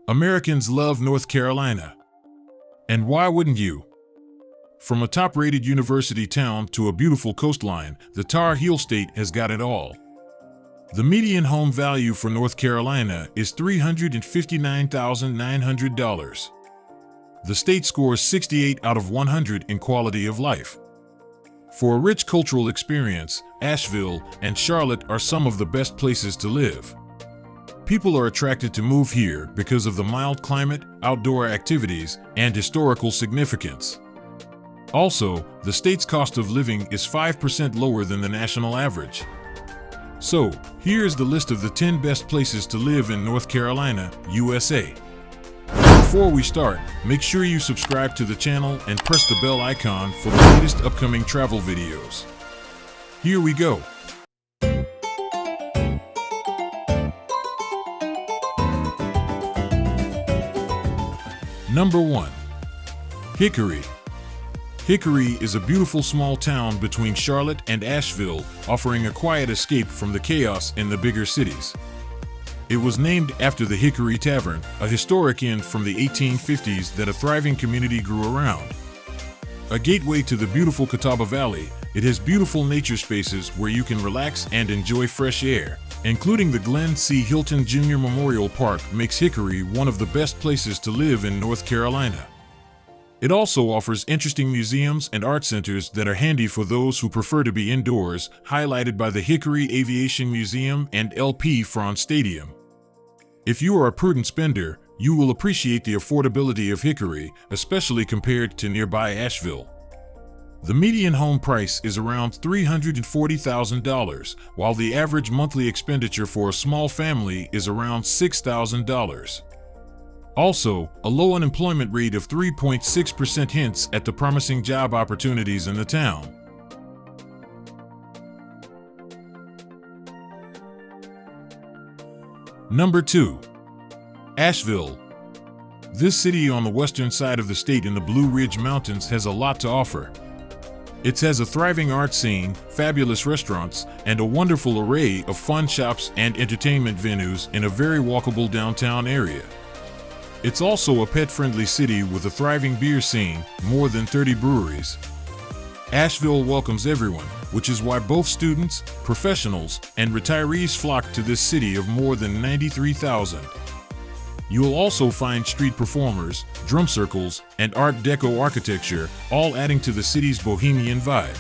Americans love North Carolina. And why wouldn't you? From a top-rated university town to a beautiful coastline, the Tar Heel State has got it all. The median home value for North Carolina is $359,900. The state scores 68 out of 100 in quality of life. For a rich cultural experience, Asheville and Charlotte are some of the best places to live. People are attracted to move here because of the mild climate, outdoor activities, and historical significance. Also, the state's cost of living is 5% lower than the national average. So, here's the list of the 10 best places to live in North Carolina, USA. Before we start, make sure you subscribe to the channel and press the bell icon for the latest upcoming travel videos. Here we go. Number 1. Hickory. Hickory is a beautiful small town between Charlotte and Asheville, offering a quiet escape from the chaos in the bigger cities. It was named after the Hickory Tavern, a historic inn from the 1850s that a thriving community grew around. A gateway to the beautiful Catawba Valley, it has beautiful nature spaces where you can relax and enjoy fresh air, including the Glenn C. Hilton Jr. Memorial Park makes Hickory one of the best places to live in North Carolina. It also offers interesting museums and art centers that are handy for those who prefer to be indoors, highlighted by the Hickory Aviation Museum and L.P. Franz Stadium. If you are a prudent spender, you will appreciate the affordability of Hickory, especially compared to nearby Asheville. The median home price is around $340,000, while the average monthly expenditure for a small family is around $6,000. Also, a low unemployment rate of 3.6% hints at the promising job opportunities in the town. Number 2. Asheville. This city on the western side of the state in the Blue Ridge Mountains has a lot to offer. It has a thriving art scene, fabulous restaurants, and a wonderful array of fun shops and entertainment venues in a very walkable downtown area. It's also a pet-friendly city with a thriving beer scene, more than 30 breweries. Asheville welcomes everyone, which is why both students, professionals, and retirees flock to this city of more than 93,000. You'll also find street performers, drum circles, and Art Deco architecture, all adding to the city's bohemian vibe.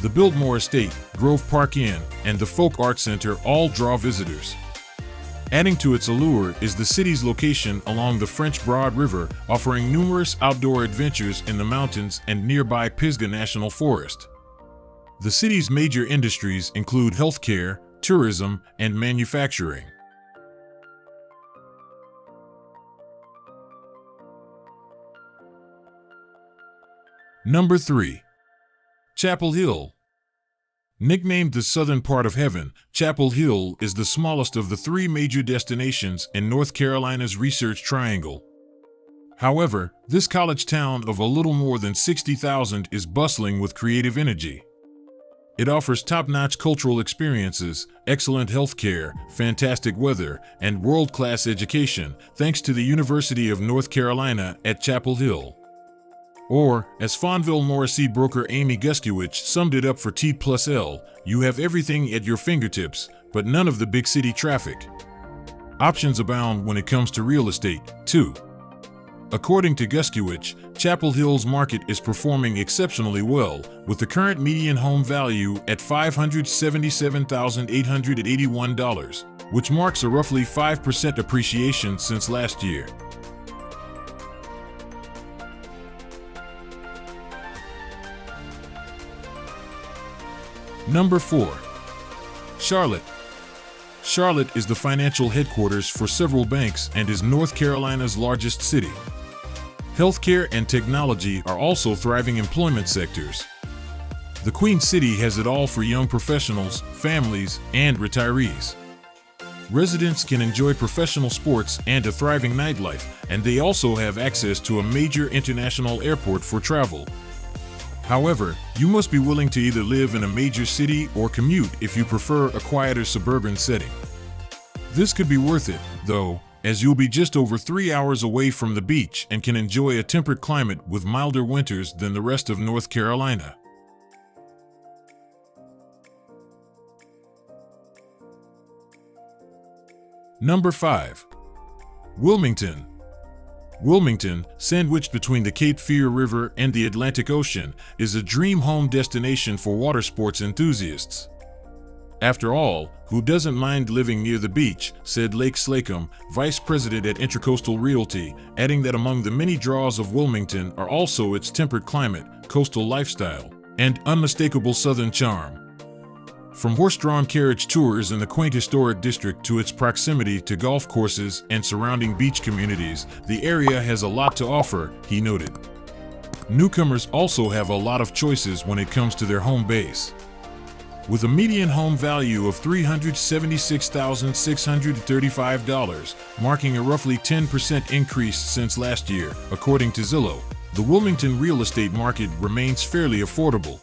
The Biltmore Estate, Grove Park Inn, and the Folk Art Center all draw visitors. Adding to its allure is the city's location along the French Broad River, offering numerous outdoor adventures in the mountains and nearby Pisgah National Forest. The city's major industries include healthcare, tourism, and manufacturing. Number 3. Chapel Hill. Nicknamed the southern part of heaven, Chapel Hill is the smallest of the three major destinations in North Carolina's Research Triangle. However, this college town of a little more than 60,000 is bustling with creative energy. It offers top-notch cultural experiences, excellent health care, fantastic weather, and world-class education, thanks to the University of North Carolina at Chapel Hill. Or, as Fawnville Morrissey broker Amy Guskiewicz summed it up for T+L, you have everything at your fingertips, but none of the big city traffic. Options abound when it comes to real estate, too. According to Guskiewicz, Chapel Hill's market is performing exceptionally well, with the current median home value at $577,881, which marks a roughly 5% appreciation since last year. Number 4. Charlotte. Charlotte is the financial headquarters for several banks and is North Carolina's largest city. Healthcare and technology are also thriving employment sectors. The Queen City has it all for young professionals, families, and retirees. Residents can enjoy professional sports and a thriving nightlife, and they also have access to a major international airport for travel. However, you must be willing to either live in a major city or commute if you prefer a quieter suburban setting. This could be worth it, though, as you'll be just over 3 hours away from the beach and can enjoy a temperate climate with milder winters than the rest of North Carolina. Number 5. Wilmington. Wilmington, sandwiched between the Cape Fear River and the Atlantic Ocean, is a dream home destination for water sports enthusiasts. After all, who doesn't mind living near the beach, said Lake Slacum, vice president at Intracoastal Realty, adding that among the many draws of Wilmington are also its temperate climate, coastal lifestyle, and unmistakable southern charm. From horse-drawn carriage tours in the quaint historic district to its proximity to golf courses and surrounding beach communities, the area has a lot to offer, he noted. Newcomers also have a lot of choices when it comes to their home base. With a median home value of $376,635, marking a roughly 10% increase since last year, according to Zillow, the Wilmington real estate market remains fairly affordable.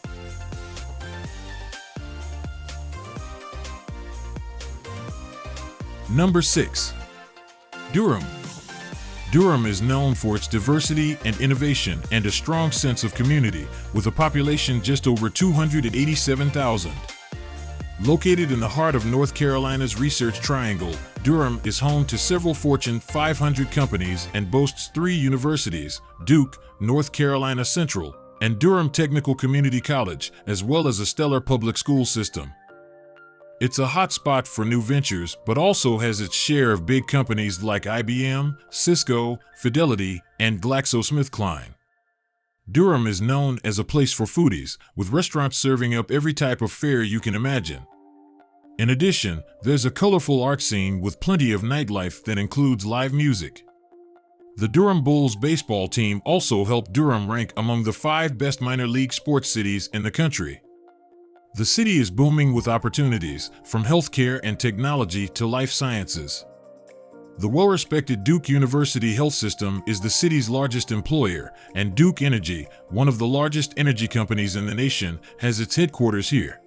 Number 6. Durham. Durham is known for its diversity and innovation and a strong sense of community, with a population just over 287,000. Located in the heart of North Carolina's Research Triangle, Durham is home to several Fortune 500 companies and boasts 3 universities: Duke, North Carolina Central, and Durham Technical Community College, as well as a stellar public school system. It's a hotspot for new ventures, but also has its share of big companies like IBM, Cisco, Fidelity, and GlaxoSmithKline. Durham is known as a place for foodies, with restaurants serving up every type of fare you can imagine. In addition, there's a colorful art scene with plenty of nightlife that includes live music. The Durham Bulls baseball team also helped Durham rank among the 5 best minor league sports cities in the country. The city is booming with opportunities, from healthcare and technology to life sciences. The well-respected Duke University Health System is the city's largest employer, and Duke Energy, one of the largest energy companies in the nation, has its headquarters here.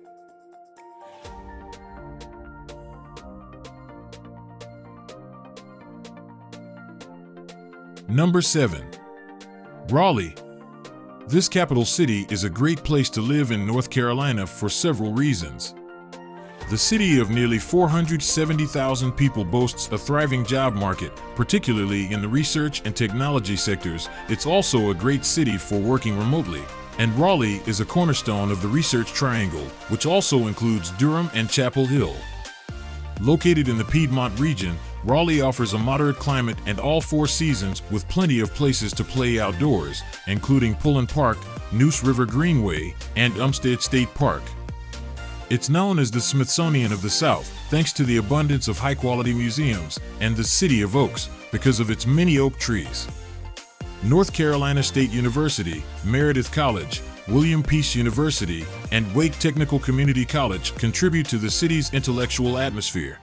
Number 7. Raleigh. This capital city is a great place to live in North Carolina for several reasons. The city of nearly 470,000 people boasts a thriving job market, particularly in the research and technology sectors. It's also a great city for working remotely, and Raleigh is a cornerstone of the Research Triangle, which also includes Durham and Chapel Hill. Located in the Piedmont region, Raleigh offers a moderate climate and all 4 seasons with plenty of places to play outdoors, including Pullen Park, Neuse River Greenway, and Umstead State Park. It's known as the Smithsonian of the South, thanks to the abundance of high-quality museums, and the City of Oaks, because of its many oak trees. North Carolina State University, Meredith College, William Peace University, and Wake Technical Community College contribute to the city's intellectual atmosphere.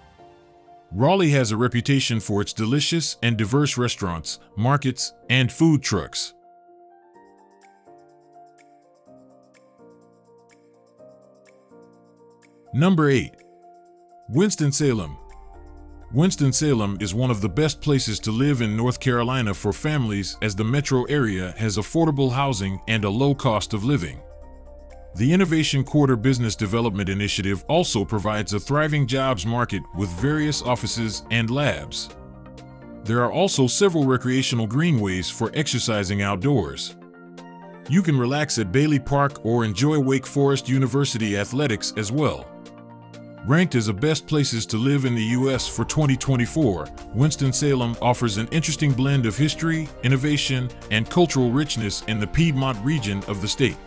Raleigh has a reputation for its delicious and diverse restaurants, markets, and food trucks. Number 8. Winston-Salem. Winston-Salem is one of the best places to live in North Carolina for families, as the metro area has affordable housing and a low cost of living. The Innovation Quarter Business Development Initiative also provides a thriving jobs market with various offices and labs. There are also several recreational greenways for exercising outdoors. You can relax at Bailey Park or enjoy Wake Forest University athletics as well. Ranked as the best places to live in the U.S. for 2024, Winston-Salem offers an interesting blend of history, innovation, and cultural richness in the Piedmont region of the state.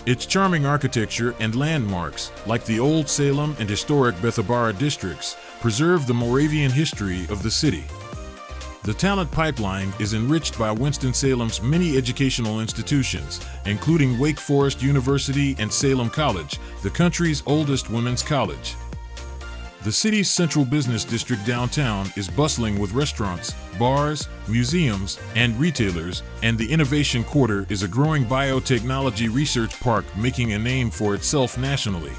Its charming architecture and landmarks, like the Old Salem and historic Bethabara districts, preserve the Moravian history of the city. The talent pipeline is enriched by Winston-Salem's many educational institutions, including Wake Forest University and Salem College, the country's oldest women's college. The city's central business district downtown is bustling with restaurants, bars, museums, and retailers, and the Innovation Quarter is a growing biotechnology research park making a name for itself nationally.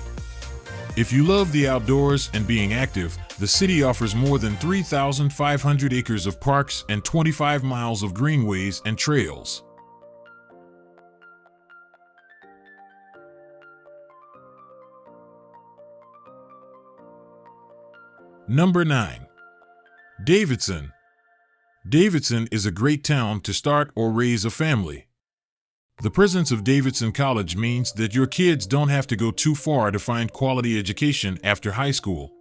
If you love the outdoors and being active, the city offers more than 3,500 acres of parks and 25 miles of greenways and trails. Number 9. Davidson. Davidson is a great town to start or raise a family. The presence of Davidson College means that your kids don't have to go too far to find quality education after high school.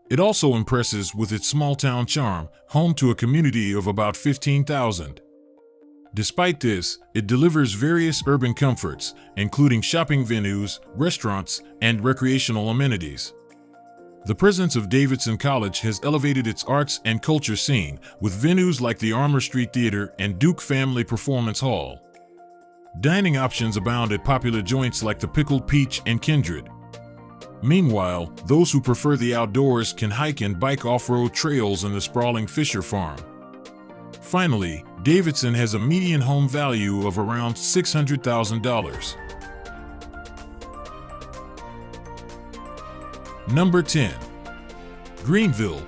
It also impresses with its small-town charm, home to a community of about 15,000. Despite this, it delivers various urban comforts, including shopping venues, restaurants, and recreational amenities. The presence of Davidson College has elevated its arts and culture scene, with venues like the Armour Street Theater and Duke Family Performance Hall. Dining options abound at popular joints like the Pickled Peach and Kindred. Meanwhile, those who prefer the outdoors can hike and bike off-road trails in the sprawling Fisher Farm. Finally, Davidson has a median home value of around $600,000. Number 10. Greenville.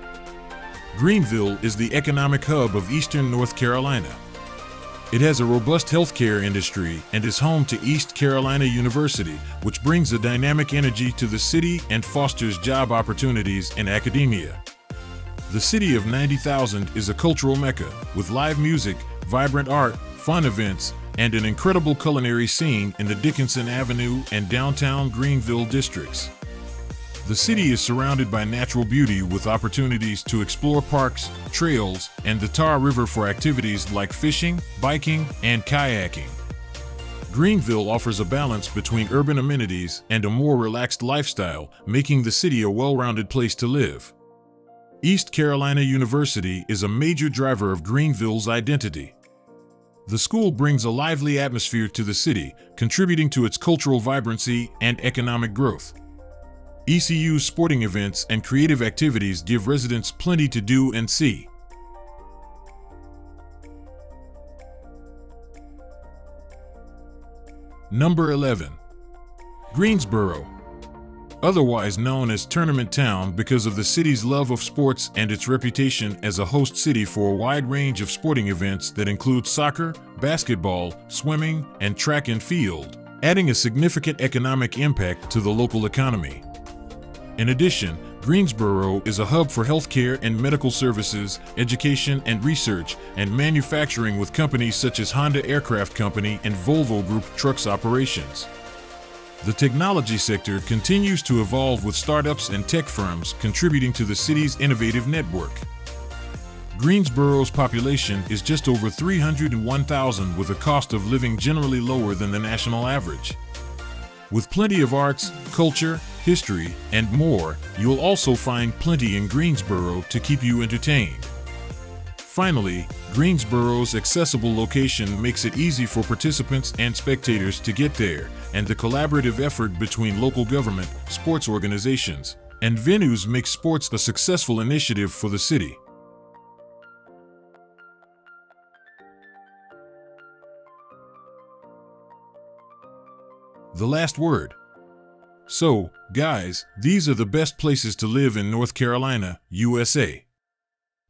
Greenville is the economic hub of eastern North Carolina. It has a robust healthcare industry and is home to East Carolina University, which brings a dynamic energy to the city and fosters job opportunities in academia. The city of 90,000 is a cultural mecca, with live music, vibrant art, fun events, and an incredible culinary scene in the Dickinson Avenue and downtown Greenville districts. The city is surrounded by natural beauty with opportunities to explore parks, trails, and the Tar River for activities like fishing, biking, and kayaking. Greenville offers a balance between urban amenities and a more relaxed lifestyle, making the city a well-rounded place to live. East Carolina University is a major driver of Greenville's identity. The school brings a lively atmosphere to the city, contributing to its cultural vibrancy and economic growth. ECU's sporting events and creative activities give residents plenty to do and see. Number 11. Greensboro. Otherwise known as Tournament Town because of the city's love of sports and its reputation as a host city for a wide range of sporting events that include soccer, basketball, swimming, and track and field, adding a significant economic impact to the local economy. In addition, Greensboro is a hub for healthcare and medical services, education and research, and manufacturing with companies such as Honda Aircraft Company and Volvo Group Trucks operations. The technology sector continues to evolve with startups and tech firms contributing to the city's innovative network. Greensboro's population is just over 301,000 with a cost of living generally lower than the national average. With plenty of arts, culture, history, and more, you'll also find plenty in Greensboro to keep you entertained. Finally, Greensboro's accessible location makes it easy for participants and spectators to get there, and the collaborative effort between local government, sports organizations, and venues makes sports a successful initiative for the city. The last word. So, guys, these are the best places to live in North Carolina, USA.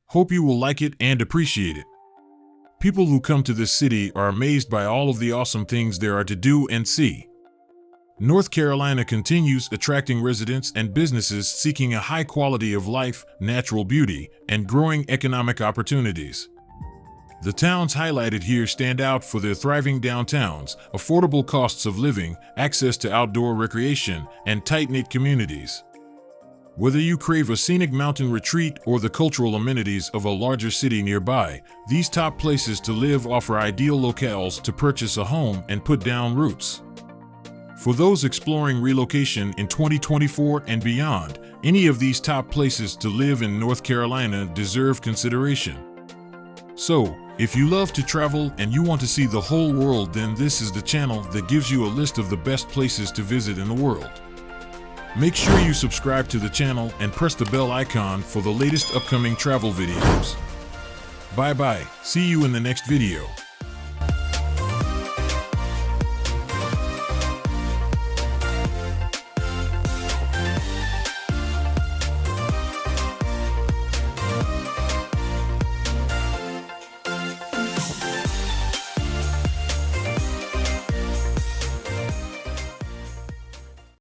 Hope you will like it and appreciate it. People who come to this city are amazed by all of the awesome things there are to do and see. North Carolina continues attracting residents and businesses seeking a high quality of life, natural beauty, and growing economic opportunities. The towns highlighted here stand out for their thriving downtowns, affordable costs of living, access to outdoor recreation, and tight-knit communities. Whether you crave a scenic mountain retreat or the cultural amenities of a larger city nearby, these top places to live offer ideal locales to purchase a home and put down roots. For those exploring relocation in 2024 and beyond, any of these top places to live in North Carolina deserve consideration. So, if you love to travel and you want to see the whole world, then this is the channel that gives you a list of the best places to visit in the world. Make sure you subscribe to the channel and press the bell icon for the latest upcoming travel videos. Bye bye, see you in the next video.